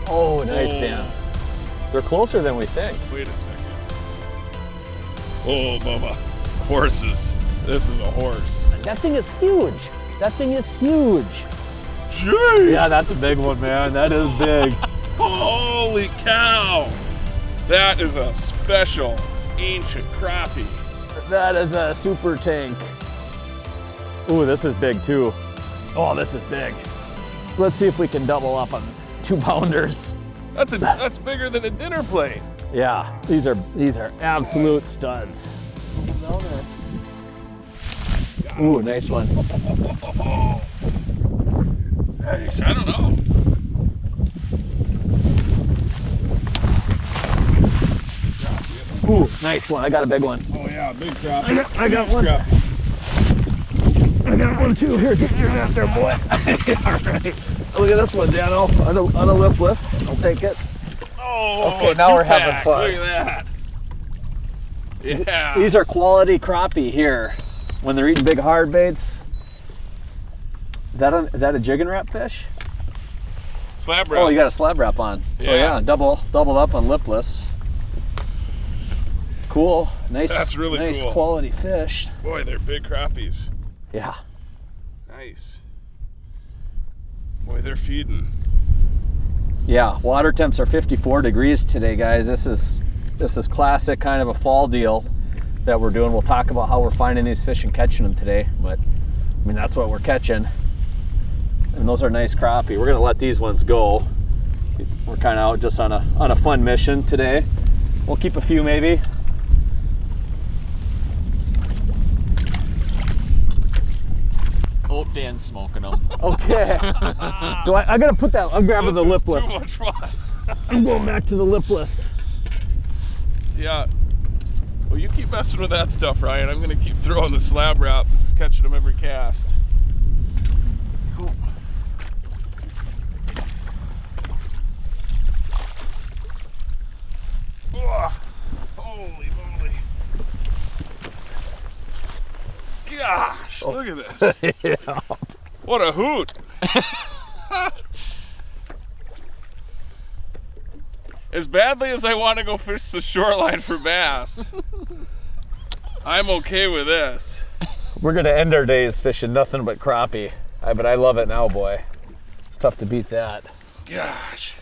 Oh, nice, Dan. They're closer than we think. Wait a second. Oh, Bubba. Horses. This is a horse. That thing is huge. That thing is huge. Jeez. Yeah, that's a big one, man. That is big. Holy cow. That is a special ancient crappie. That is a super tank. Ooh, this is big too. Oh, this is big. Let's see if we can double up on 2-pounders. That's bigger than a dinner plate. Yeah, these are absolute studs. Ooh, nice one. Hey, I don't know. Ooh, nice one. I got a big one. Oh yeah, big crappie. I got one. Crappie. I got one too. Here, get your net there, boy. All right. Look at this one, Dano. On a lipless. I'll take it. Oh, okay, now we're having fun. Look at that. Yeah. These are quality crappie here. When they're eating big hard baits. Is that a jig and wrap fish? Slab wrap. Oh, you got a slab wrap on. So yeah, doubled up on lipless. Cool. Nice. That's really nice cool. Quality fish. Boy, they're big crappies. Yeah. Nice. Boy, they're feeding. Yeah, water temps are 54 degrees today, guys. This is classic kind of a fall deal that we're doing. We'll talk about how we're finding these fish and catching them today, but I mean, that's what we're catching. And those are nice crappie. We're gonna let these ones go. We're kind of out just on a fun mission today. We'll keep a few maybe. Oh, Dan's smoking them. Okay. I gotta put that, I'm grabbing the lipless. Too much fun. I'm going back to the lipless. Yeah. Well, you keep messing with that stuff, Ryan. I'm gonna keep throwing the slab wrap, just catching them every cast. Cool. Ugh. Holy moly. Gosh, look at this. Yeah. What a hoot. As badly as I want to go fish the shoreline for bass, I'm okay with this. We're gonna end our days fishing nothing but crappie. But I love it now, boy. It's tough to beat that. Gosh.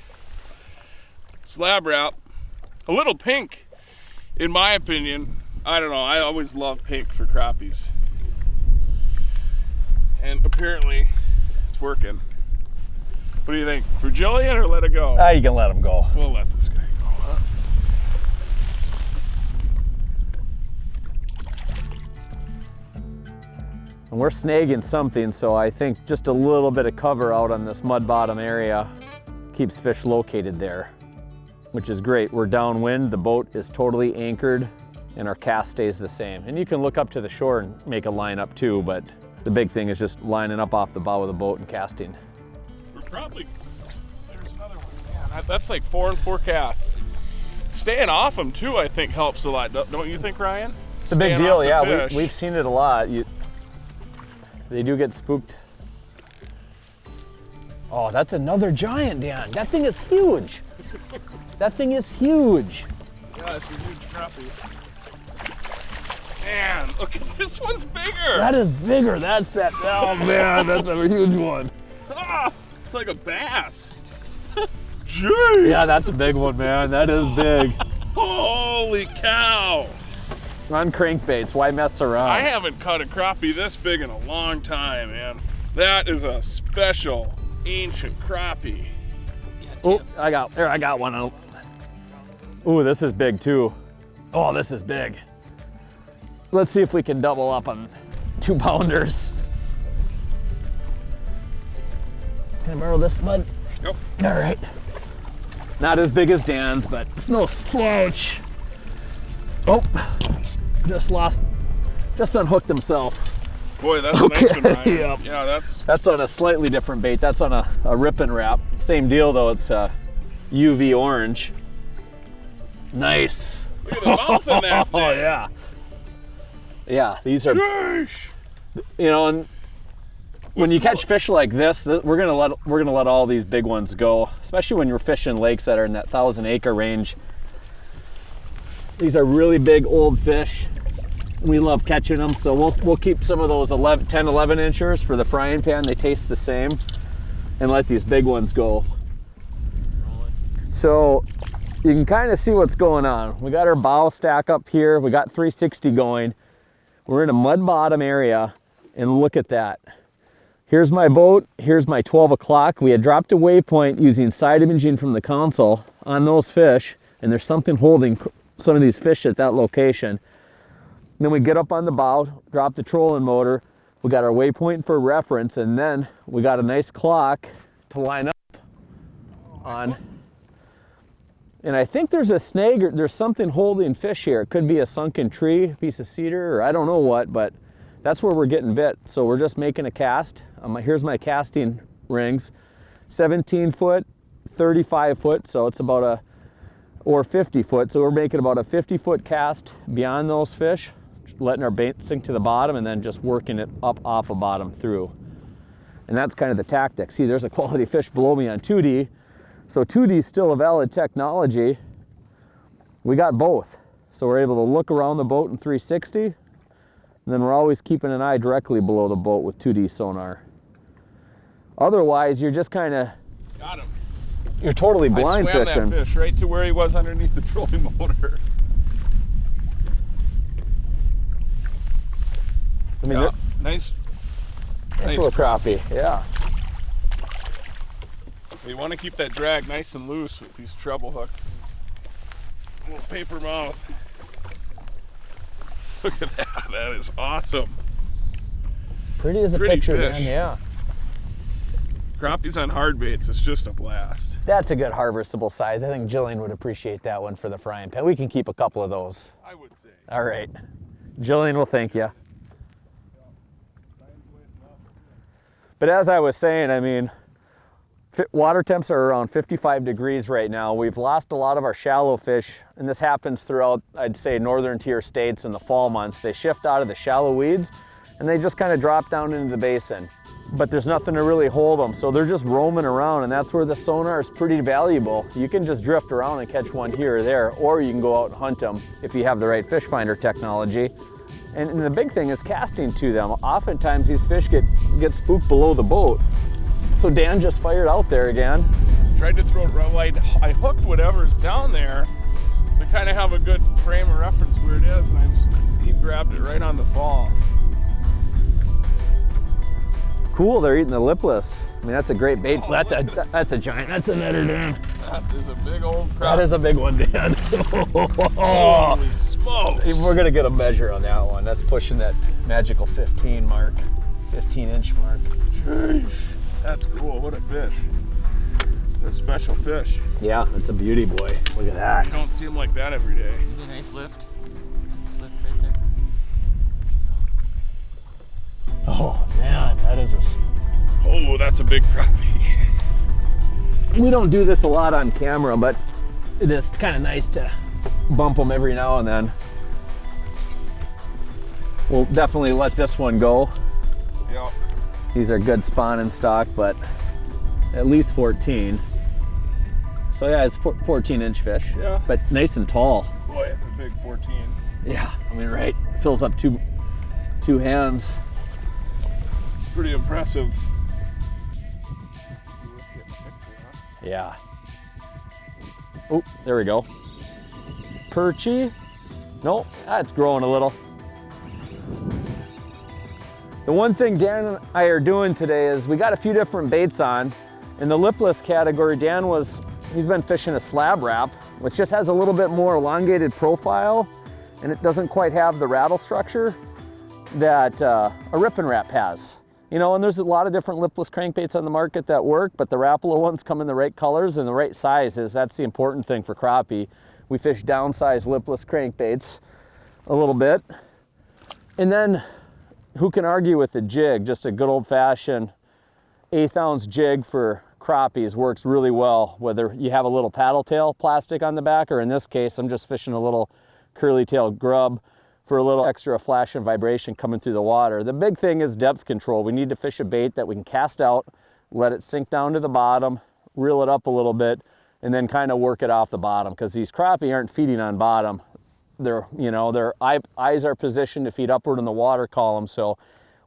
Slab wrap. A little pink, in my opinion. I don't know, I always love pink for crappies. And apparently, it's working. What do you think? For Jillian or let it go? You can let him go. We'll let this guy go, huh? And we're snagging something, so I think just a little bit of cover out on this mud bottom area keeps fish located there, which is great. We're downwind, the boat is totally anchored, and our cast stays the same. And you can look up to the shore and make a line up too, but the big thing is just lining up off the bow of the boat and casting. We're probably, there's another one. Man, that's like 4 and 4 casts. Staying off them too, I think, helps a lot. Don't you think, Ryan? It's a big deal, yeah. We've seen it a lot. They do get spooked. Oh, that's another giant, Dan. That thing is huge. That thing is huge. Yeah, it's a huge crappie. Man, look at this one's bigger. That is bigger. That's that. Oh man, that's a huge one. Ah, it's like a bass. Jeez. Yeah, that's a big one, man. That is big. Holy cow. On crankbaits, why mess around? I haven't caught a crappie this big in a long time, man. That is a special ancient crappie. Oh, I got one out. Ooh, this is big too. Oh, this is big. Let's see if we can double up on 2-pounders. Can I borrow this, bud? Yep. All right. Not as big as Dan's, but it's no slouch. Oh, just unhooked himself. Boy, that's a nice one, Ryan. Yep. Yeah, That's on a slightly different bait. That's on a rip and wrap. Same deal though, it's UV orange. Nice. look at the mouth in that thing. Oh yeah. Yeah, these are, Sheesh. you know, and when you catch fish like this, we're gonna let all these big ones go, especially when you're fishing lakes that are in that 1,000-acre range. These are really big old fish. We love catching them, so we'll keep some of those 10, 11 inchers for the frying pan. They taste the same, and let these big ones go. So you can kind of see what's going on. We got our bow stack up here. We got 360 going. We're in a mud bottom area, and look at that. Here's my boat, here's my 12 o'clock. We had dropped a waypoint using side imaging from the console on those fish, and there's something holding some of these fish at that location. And then we get up on the bow, drop the trolling motor, we got our waypoint for reference, and then we got a nice clock to line up on. And I think there's a snag, or there's something holding fish here. It could be a sunken tree, piece of cedar, or I don't know what, but that's where we're getting bit. So we're just making a cast. Here's my casting rings, 17 foot, 35 foot, so it's about or 50 foot. So we're making about a 50-foot cast beyond those fish, letting our bait sink to the bottom and then just working it up off a bottom through. And that's kind of the tactic. See, there's a quality fish below me on 2D. So 2D is still a valid technology. We got both. So we're able to look around the boat in 360, and then we're always keeping an eye directly below the boat with 2D sonar. Otherwise, you're just kind of, got him. You're totally blind fishing. I swam that fish right to where he was underneath the trolling motor. I mean, yeah, nice little crappie, yeah. You want to keep that drag nice and loose with these treble hooks. These little paper mouth. Look at that, that is awesome. Pretty as a picture, man, yeah. Crappies on hard baits is just a blast. That's a good harvestable size. I think Jillian would appreciate that one for the frying pan. We can keep a couple of those. I would say. All right. Jillian will thank you. But as I was saying, I mean, water temps are around 55 degrees right now. We've lost a lot of our shallow fish, and this happens throughout, I'd say, northern tier states in the fall months. They shift out of the shallow weeds, and they just kind of drop down into the basin. But there's nothing to really hold them, so they're just roaming around, and that's where the sonar is pretty valuable. You can just drift around and catch one here or there, or you can go out and hunt them if you have the right fish finder technology. And the big thing is casting to them. Oftentimes these fish get spooked below the boat. So Dan just fired out there again. Tried to throw it right. I hooked whatever's down there to kind of have a good frame of reference where it is, and he grabbed it right on the fall. Cool, they're eating the lipless. I mean, that's a great bait. Oh, that's a giant. That's a netter, Dan. That is a big old crap. That is a big one, Dan. Holy smokes. We're gonna get a measure on that one. That's pushing that magical 15 mark, 15-inch mark. Jeez, that's cool. What a fish. A special fish. Yeah, it's a beauty, boy. Look at that. You don't see them like that every day. Isn't it a nice lift? Nice lift right there. Oh man, that is Oh, that's a big crappie. We don't do this a lot on camera, but it is kind of nice to bump them every now and then. We'll definitely let this one go. Yeah. These are good spawning stock, but at least 14. So yeah, it's 14-inch fish. Yeah. But nice and tall. Boy, it's a big 14. Yeah, I mean, right, fills up two hands. Pretty impressive. Yeah. Oh, there we go. Perchy. Nope, that's growing a little. The one thing Dan and I are doing today is we got a few different baits on. In the lipless category, he's been fishing a slab wrap, which just has a little bit more elongated profile, and it doesn't quite have the rattle structure that a rip and wrap has. You know, and there's a lot of different lipless crankbaits on the market that work, but the Rapala ones come in the right colors and the right sizes. That's the important thing for crappie. We fish downsized lipless crankbaits a little bit. And then, who can argue with the jig? Just a good old-fashioned 1/8 ounce jig for crappies works really well, whether you have a little paddle tail plastic on the back, or in this case, I'm just fishing a little curly tail grub for a little extra flash and vibration coming through the water. The big thing is depth control. We need to fish a bait that we can cast out, let it sink down to the bottom, reel it up a little bit, and then kind of work it off the bottom, because these crappie aren't feeding on bottom. Their eyes are positioned to feed upward in the water column, so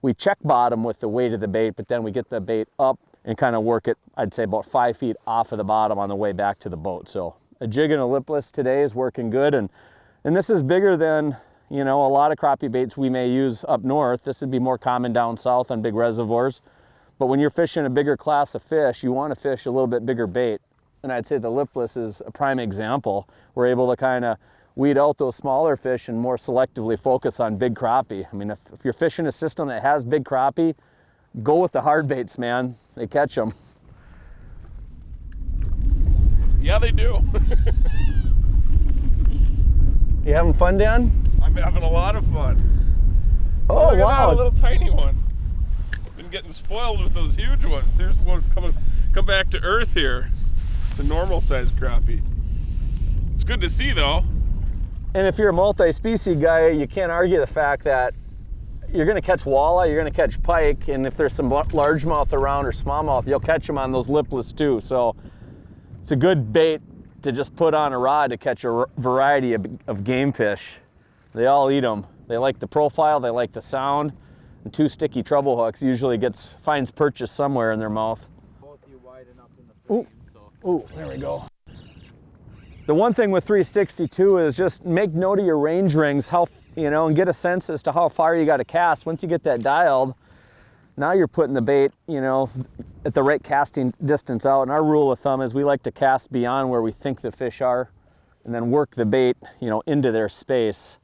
we check bottom with the weight of the bait, but then we get the bait up and kind of work it, I'd say about 5 feet off of the bottom on the way back to the boat. So a jig and a lipless today is working good, and this is bigger than, you know, a lot of crappie baits we may use up north. This would be more common down south on big reservoirs. But when you're fishing a bigger class of fish, you want to fish a little bit bigger bait. And I'd say the lipless is a prime example. We're able to kind of weed out those smaller fish and more selectively focus on big crappie. I mean, if you're fishing a system that has big crappie, go with the hard baits, man. They catch them. Yeah, they do. You having fun, Dan? I'm having a lot of fun. Oh, look at wow. that, a little tiny one. Been getting spoiled with those huge ones. Here's one come back to earth here. The normal sized crappie. It's good to see though. And if you're a multi-species guy, you can't argue the fact that you're going to catch walleye, you're going to catch pike, and if there's some largemouth around or smallmouth, you'll catch them on those lipless too. So it's a good bait to just put on a rod to catch a variety of game fish. They all eat them. They like the profile, they like the sound, and 2 sticky treble hooks usually finds purchase somewhere in their mouth. Both you widen up in the frame, so. Ooh, there we go. The one thing with 362 is just make note of your range rings, and get a sense as to how far you got to cast. Once you get that dialed, now you're putting the bait, at the right casting distance out. And our rule of thumb is we like to cast beyond where we think the fish are and then work the bait, into their space.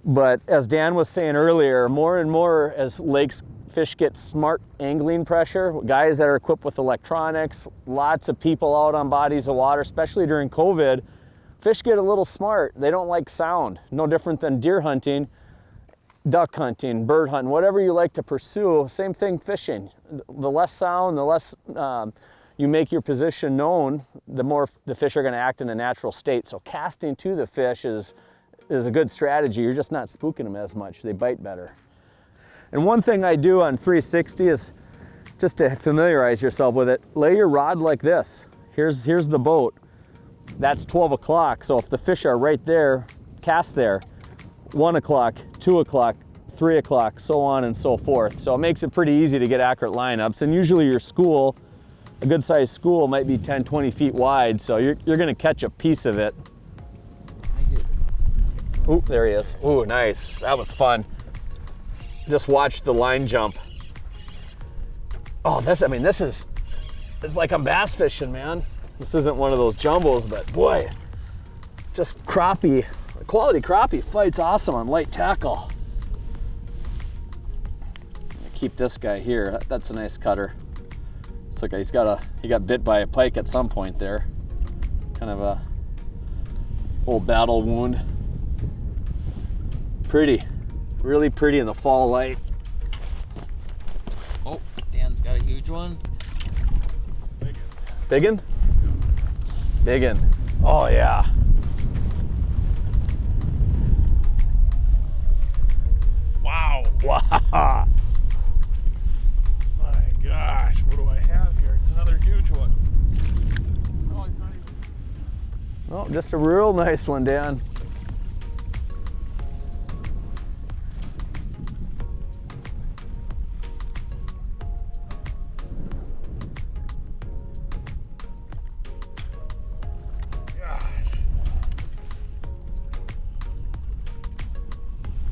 But as Dan was saying earlier, more and more as fish get smart angling pressure, guys that are equipped with electronics, lots of people out on bodies of water, especially during COVID, fish get a little smart. They don't like sound. No different than deer hunting, duck hunting, bird hunting, whatever you like to pursue, same thing fishing. The less sound, the less you make your position known, the more the fish are going to act in a natural state. So casting to the fish is a good strategy. You're just not spooking them as much. They bite better. And one thing I do on 360 is just to familiarize yourself with it, lay your rod like this. Here's the boat. That's 12 o'clock. So if the fish are right there, cast there. 1 o'clock, 2 o'clock, 3 o'clock, so on and so forth. So it makes it pretty easy to get accurate lineups. And usually your school, a good sized school, might be 10, 20 feet wide. So you're gonna catch a piece of it. Ooh, there he is. Ooh, nice. That was fun. Just watch the line jump. Oh, this it's like I'm bass fishing, man. This isn't one of those jumbos, but boy, just crappie, quality crappie fights awesome on light tackle. I'm gonna keep this guy here. That's a nice cutter. It's like he got bit by a pike at some point there. Kind of a old battle wound. Pretty, really pretty in the fall light. Oh, Dan's got a huge one. Biggin? Biggin. Oh yeah. Wow. Wow. My gosh, what do I have here? It's another huge one. Oh, he's not even. Oh, just a real nice one, Dan.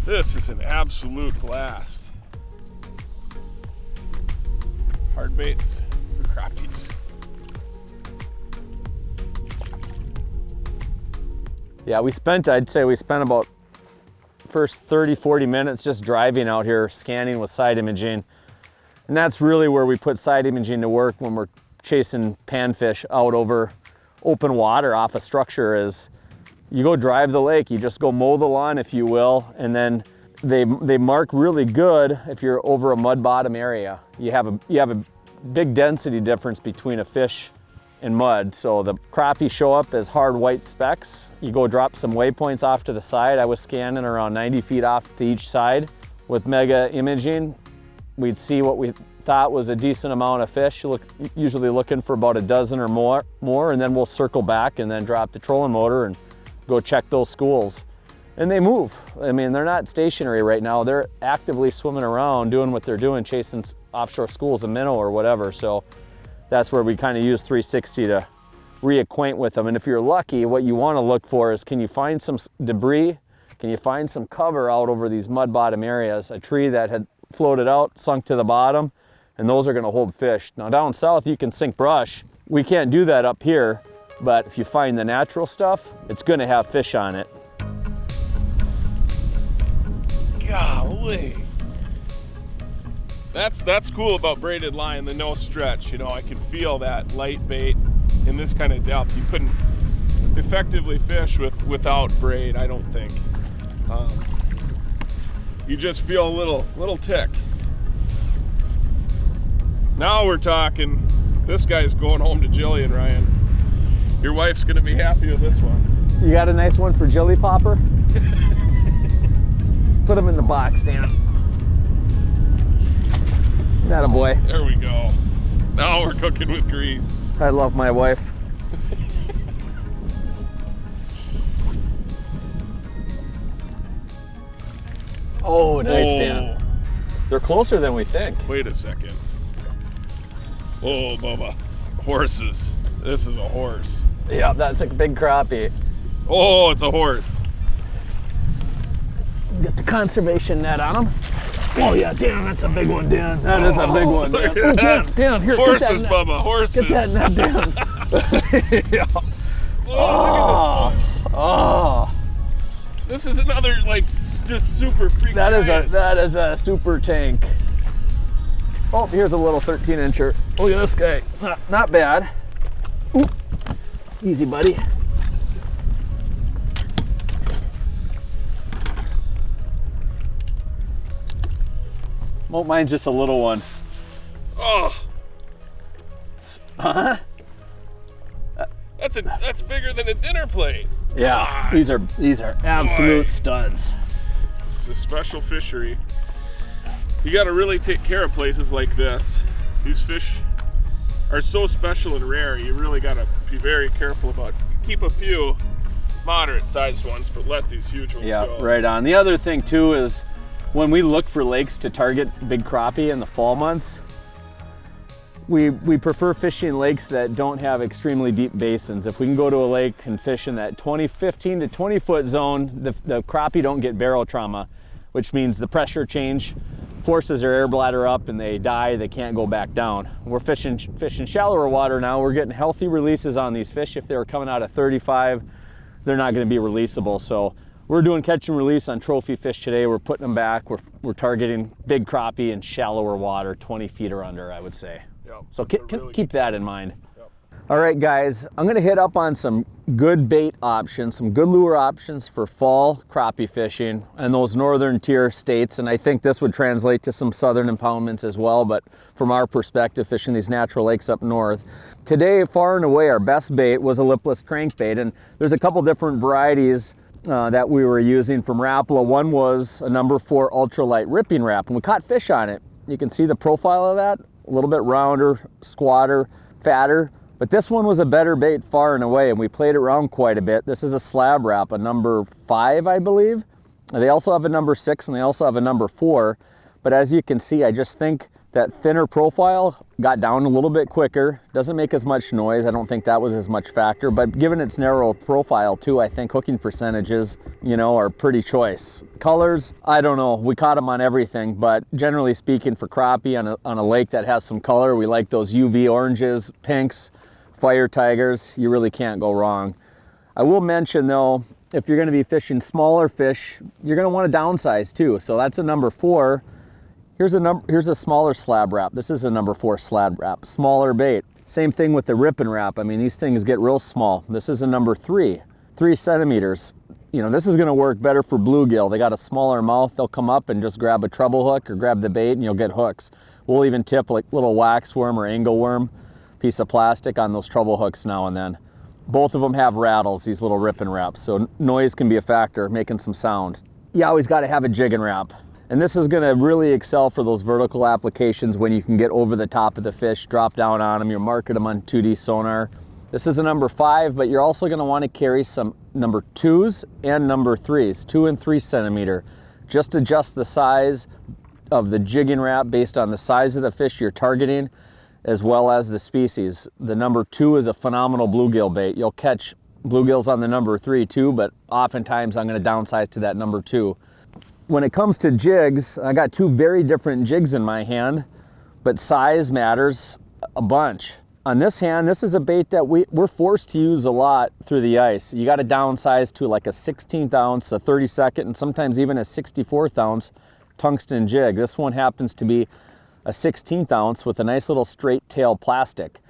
This is an absolute blast. Hard baits for crappies. Yeah, I'd say we spent about first 30, 40 minutes just driving out here, scanning with side imaging. And that's really where we put side imaging to work when we're chasing panfish out over open water off a structure. Is you go drive the lake, you just go mow the lawn, if you will, and then they mark really good if you're over a mud bottom area. You have a big density difference between a fish and mud. So the crappie show up as hard white specks. You go drop some waypoints off to the side. I was scanning around 90 feet off to each side with mega imaging. We'd see what we thought was a decent amount of fish, usually looking for about a dozen or more, and then we'll circle back and then drop the trolling motor and go check those schools. And they move. I mean, they're not stationary right now. They're actively swimming around, doing what they're doing, chasing offshore schools of minnow or whatever. So that's where we kind of use 360 to reacquaint with them. And if you're lucky, what you want to look for is, can you find some debris? Can you find some cover out over these mud bottom areas? A tree that had floated out, sunk to the bottom, and those are going to hold fish. Now down south, you can sink brush. We can't do that up here, but if you find the natural stuff, it's going to have fish on it. Golly. That's cool about braided line, the no stretch. You know, I can feel that light bait in this kind of depth. You couldn't effectively fish without braid, I don't think. You just feel a little tick. Now we're talking. This guy's going home to Jillian, Ryan. Your wife's gonna be happy with this one. You got a nice one for Jilly Popper? Put them in the box, Dan. Attaboy. There we go. Now we're cooking with grease. I love my wife. Oh, nice, Dan. They're closer than we think. Wait a second. Oh, Bubba. Horses. This is a horse. Yeah, that's a big crappie. Oh, it's a horse. Get the conservation net on them. Oh yeah, Dan, that's a big one, Dan. That is a big one, Dan. Oh, Dan, here, horses, get that net. Bubba, horses. Get that net, Dan. Yeah. Oh, look at this. This is another, like, just super freak giant. That is a super tank. Oh, here's a little 13-incher. Look at this guy. Not bad. Ooh. Easy, buddy. Oh, mine's just a little one. Oh. Huh? That's bigger than a dinner plate. Yeah, these are absolute studs. This is a special fishery. You got to really take care of places like this. These fish are so special and rare. You really got to be very careful about. Keep a few moderate-sized ones, but let these huge ones go. Yeah, right on. The other thing too is, when we look for lakes to target big crappie in the fall months, we prefer fishing lakes that don't have extremely deep basins. If we can go to a lake and fish in that 15 to 20 foot zone, the crappie don't get barrel trauma, which means the pressure change forces their air bladder up and they die, they can't go back down. We're fishing shallower water now. We're getting healthy releases on these fish. If they were coming out of 35, they're not going to be releasable. So we're doing catch and release on trophy fish today. We're putting them back. We're targeting big crappie in shallower water, 20 feet or under, I would say. Yep, so keep that in mind. Yep. All right, guys, I'm gonna hit up on some good bait options, some good lure options for fall crappie fishing in those northern tier states. And I think this would translate to some southern impoundments as well. But from our perspective, fishing these natural lakes up north, today, far and away, our best bait was a lipless crankbait. And there's a couple different varieties that we were using from Rapala. One was a number 4 ultralight ripping wrap, and we caught fish on it. You can see the profile of that, a little bit rounder, squatter, fatter, but this one was a better bait far and away, and we played it around quite a bit. This is a SLAB wrap, a number 5, I believe. They also have a number 6 and they also have a number 4, but as you can see, I just think that thinner profile got down a little bit quicker, doesn't make as much noise. I don't think that was as much factor, but given its narrow profile too, I think hooking percentages, are pretty choice. Colors, I don't know, we caught them on everything, but generally speaking for crappie on a lake that has some color, we like those UV oranges, pinks, fire tigers. You really can't go wrong. I will mention though, if you're gonna be fishing smaller fish, you're gonna wanna downsize too. So that's a number 4. Here's a smaller SLAB wrap. This is a number 4 SLAB wrap, smaller bait. Same thing with the ripping wrap. I mean, these things get real small. This is a number 3 centimeters. This is gonna work better for bluegill. They got a smaller mouth. They'll come up and just grab a treble hook or grab the bait and you'll get hooks. We'll even tip like little waxworm or angleworm. piece of plastic on those treble hooks now and then. Both of them have rattles, these little rip and wraps, so noise can be a factor, making some sound. You always got to have a jig and wrap. And this is going to really excel for those vertical applications when you can get over the top of the fish, drop down on them, you're marking them on 2D sonar. This is a number 5, but you're also going to want to carry some number 2s and number 3s, 2 and 3 centimeter. Just adjust the size of the jig and wrap based on the size of the fish you're targeting, as well as the species. The number 2 is a phenomenal bluegill bait. You'll catch bluegills on the number 3 too, but oftentimes I'm going to downsize to that number 2. When it comes to jigs, I got 2 very different jigs in my hand, but size matters a bunch. On this hand, this is a bait that we're forced to use a lot through the ice. You got to downsize to like a 16th ounce, a 32nd, and sometimes even a 64th ounce tungsten jig. This one happens to be a 16th ounce with a nice little straight tail plastic.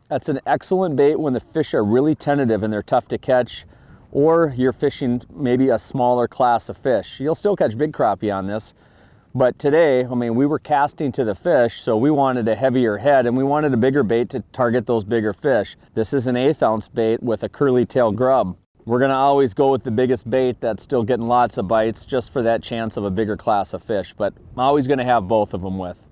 That's an excellent bait when the fish are really tentative and they're tough to catch, or you're fishing maybe a smaller class of fish. You'll still catch big crappie on this, but today, I mean, we were casting to the fish, so we wanted a heavier head and we wanted a bigger bait to target those bigger fish. This is an 1/8 ounce bait with a curly tail grub. We're gonna always go with the biggest bait that's still getting lots of bites just for that chance of a bigger class of fish, but I'm always gonna have both of them with.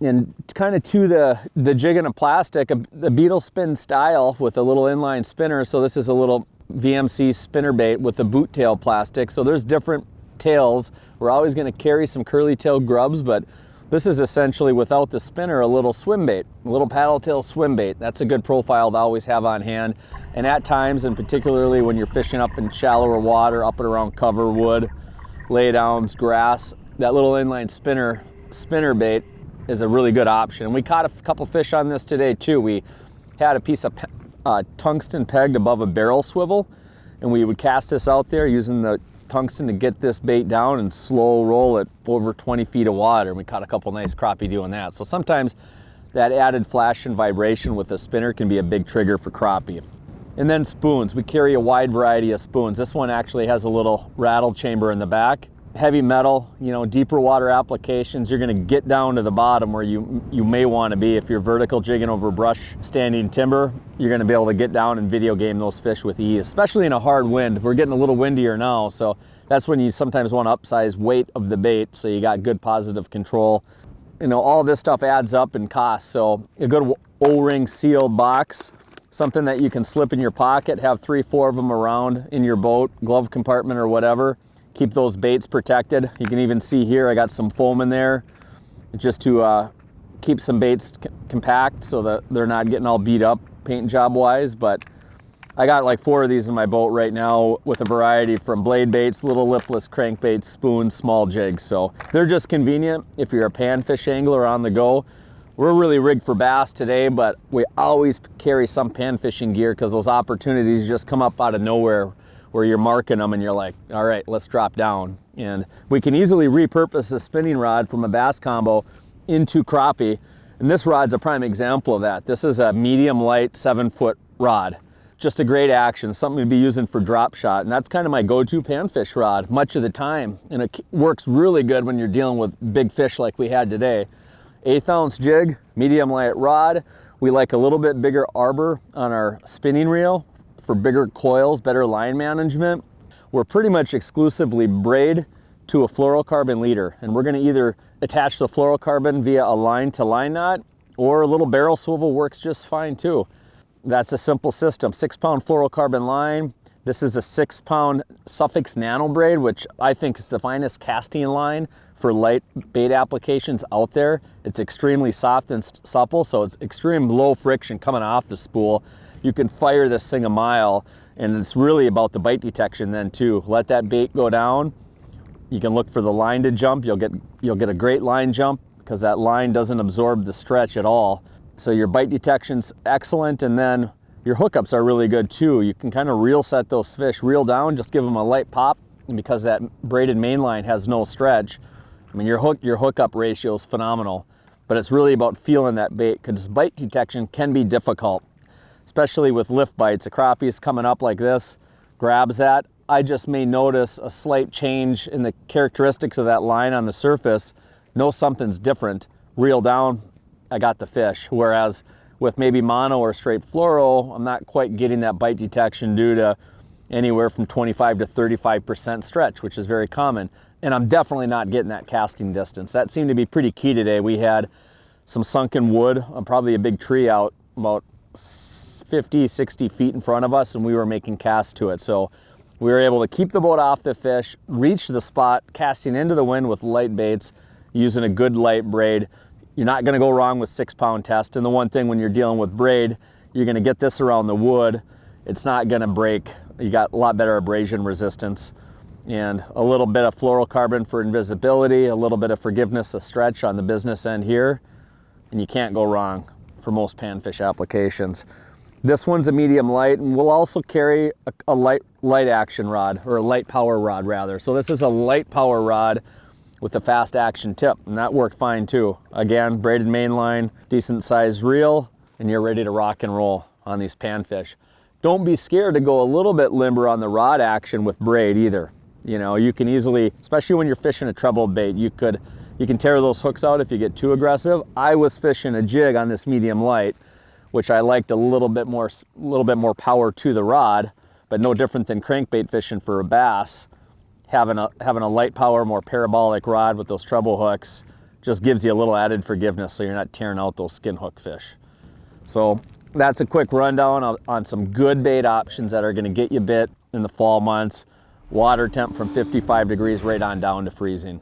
And kind of to the jig in a plastic, the beetle spin style with a little inline spinner. So this is a little VMC spinner bait with a boot tail plastic. So there's different tails. We're always going to carry some curly tail grubs, but this is essentially, without the spinner, a little swim bait, a little paddle tail swim bait. That's a good profile to always have on hand. And at times, and particularly when you're fishing up in shallower water, up and around cover, wood, laydowns, grass, that little inline spinner bait is a really good option. And we caught a couple fish on this today too. We had a piece of tungsten pegged above a barrel swivel, and we would cast this out there using the tungsten to get this bait down and slow roll it over 20 feet of water. And we caught a couple nice crappie doing that. So sometimes that added flash and vibration with a spinner can be a big trigger for crappie. And then spoons. We carry a wide variety of spoons. This one actually has a little rattle chamber in the back. Heavy metal, you know, deeper water applications, you're gonna get down to the bottom where you may wanna be. If you're vertical jigging over brush, standing timber, you're gonna be able to get down and video game those fish with ease, especially in a hard wind. We're getting a little windier now, so that's when you sometimes want to upsize weight of the bait so you got good positive control. You know, all this stuff adds up in cost, so a good O-ring sealed box, something that you can slip in your pocket, have 3-4 of them around in your boat, glove compartment or whatever. Keep those baits protected. You can even see here I got some foam in there just to keep some baits compact so that they're not getting all beat up paint job wise. But I got like 4 of these in my boat right now with a variety from blade baits, little lipless crankbaits, spoons, small jigs. So they're just convenient if you're a panfish angler on the go. We're really rigged for bass today, but we always carry some pan fishing gear because those opportunities just come up out of nowhere where you're marking them and you're like, all right, let's drop down. And we can easily repurpose a spinning rod from a bass combo into crappie. And this rod's a prime example of that. This is a medium light 7-foot rod. Just a great action, something to be using for drop shot. And that's kind of my go-to panfish rod much of the time. And it works really good when you're dealing with big fish like we had today. 1/8 ounce jig, medium light rod. We like a little bit bigger arbor on our spinning reel for bigger coils, better line management. We're pretty much exclusively braid to a fluorocarbon leader, and we're gonna either attach the fluorocarbon via a line to line knot, or a little barrel swivel works just fine too. That's a simple system, 6-pound fluorocarbon line. This is a 6-pound Suffix nano braid, which I think is the finest casting line for light bait applications out there. It's extremely soft and supple, so it's extreme low friction coming off the spool. You can fire this thing a mile, and it's really about the bite detection then too. Let that bait go down. You can look for the line to jump. You'll get a great line jump because that line doesn't absorb the stretch at all. So your bite detection's excellent, and then your hookups are really good too. You can kind of reel set those fish, reel down, just give them a light pop, and because that braided main line has no stretch, I mean your hookup ratio is phenomenal. But it's really about feeling that bait because bite detection can be difficult, especially with lift bites. A crappie's coming up like this, grabs that. I just may notice a slight change in the characteristics of that line on the surface, know something's different, reel down, I got the fish. Whereas with maybe mono or straight fluoro, I'm not quite getting that bite detection due to anywhere from 25 to 35% stretch, which is very common. And I'm definitely not getting that casting distance. That seemed to be pretty key today. We had some sunken wood, probably a big tree out about 50, 60 feet in front of us, and we were making casts to it. So we were able to keep the boat off the fish, reach the spot, casting into the wind with light baits, using a good light braid. You're not gonna go wrong with 6-pound test. And the one thing when you're dealing with braid, you're gonna get this around the wood. It's not gonna break. You got a lot better abrasion resistance, and a little bit of fluorocarbon for invisibility, a little bit of forgiveness, a stretch on the business end here, and you can't go wrong for most panfish applications. This one's a medium light, and we'll also carry a light action rod, or a light power rod rather. So this is a light power rod with a fast action tip, and that worked fine too. Again, braided mainline, decent sized reel, and you're ready to rock and roll on these panfish. Don't be scared to go a little bit limber on the rod action with braid either. You know, you can easily, especially when you're fishing a treble bait, you can tear those hooks out if you get too aggressive. I was fishing a jig on this medium light, which I liked a little bit more power to the rod, but no different than crankbait fishing for a bass. Having a light power, more parabolic rod with those treble hooks just gives you a little added forgiveness, so you're not tearing out those skin hook fish. So that's a quick rundown on some good bait options that are going to get you bit in the fall months. Water temp from 55 degrees right on down to freezing.